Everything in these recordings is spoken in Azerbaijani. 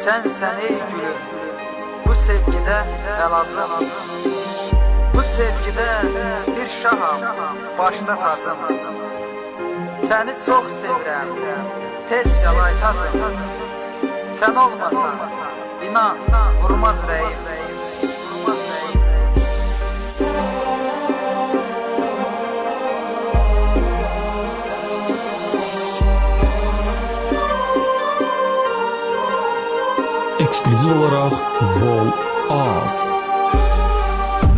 Sensen ey gülüm, bu sevgide əlacım. Bu sevgide bir şaham, başda tacım. Səni çox sevirəm, tez calaytacım. Sən olmasan, inan, vurmaz ürəyim. Ekskluziv olaraq Vol Az.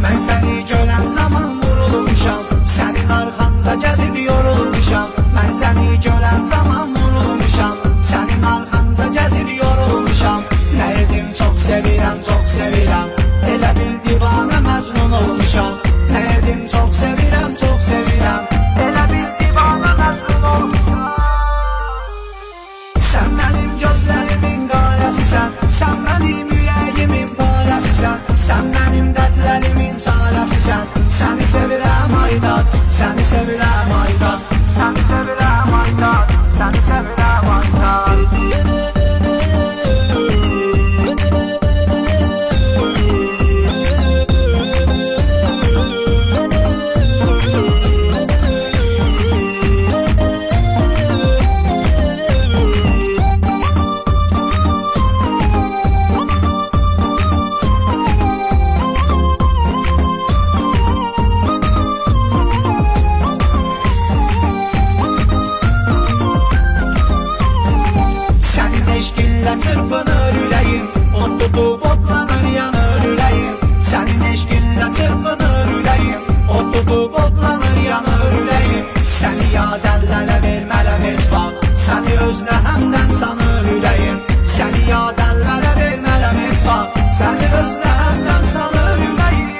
Mən səni görən zaman vurulmuşam, sənin arxanda gəzib yorulmuşam. Mən səni görən zaman vurulmuşam, sənin arxanda gəzib yorulmuşam. Nə edim, çox sevirəm, çox sevirəm, elə bil divana məcnun olmuşam. Nə edim, çox sevirəm, çox sevirəm, elə bil divana məcnun olmuşam. Sən mənim gözlərimin qarəsisən, sən mənim ürəyimin parəsisən, sən mənim dərdlərimin çarəsisən. Səni sevirəm aydat, səni sevirəm aydat, səni sevirəm aydat, səni sevirəm aydat. Çırpınır ürəyim, od tutub odlanır yanır ürəyim. Sənin eşqinlə çırpınır ürəyim, od tutub odlanır yanır ürəyim. Səni yad əllərə vermərəm heç vaxt, səni özünə həmdən sanır ürəyim. Səni yad əllərə vermərəm heç vaxt, səni özünə həmdən sanır ürəyim.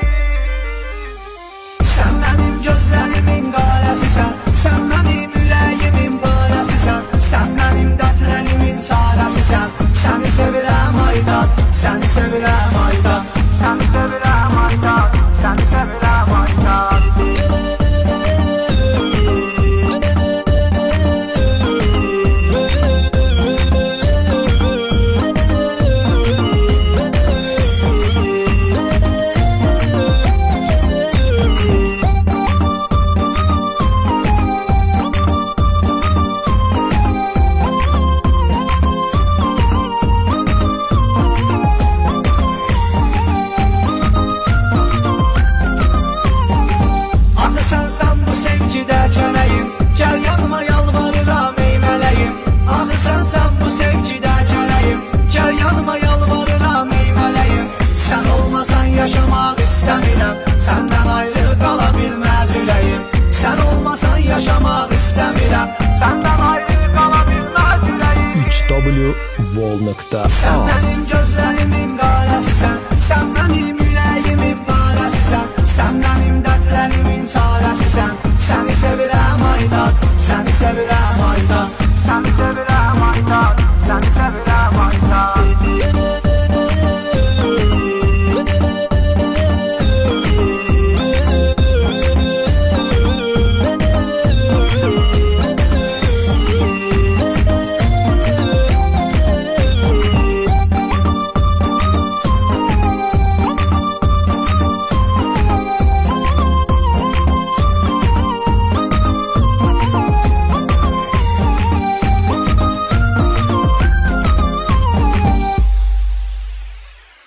Sən mənim gözlərimin qarəsisən, sən mənim ürəyimin parəsisən, sən mənim dərdlərimin çarəsisən. Səni sevirəm aydat, səni sevirəm aydat, səni sevirəm aydat, səni sevirəm aydat. Gəl yanıma yalvarıram ey mələyim, axı sənsən bu sevgidə kələyim. Gəl yanıma yalvarıram ey mələyim, sən olmasan yaşamaq istəmirəm, səndən ayrı qala bilməz ürəyim. Sən olmasan yaşamaq istəmirəm, səndən ayrı qala bilməz ürəyim. 3W.az. Sən mənim gözlərimin qarəsisən, sən mənim ürəyimin parəsisən, sən mənim dərdlərimin çarəsisən. Səni sevirəm aydat, səni sevirəm aydat, səni sevirəm aydat, səni sevirəm.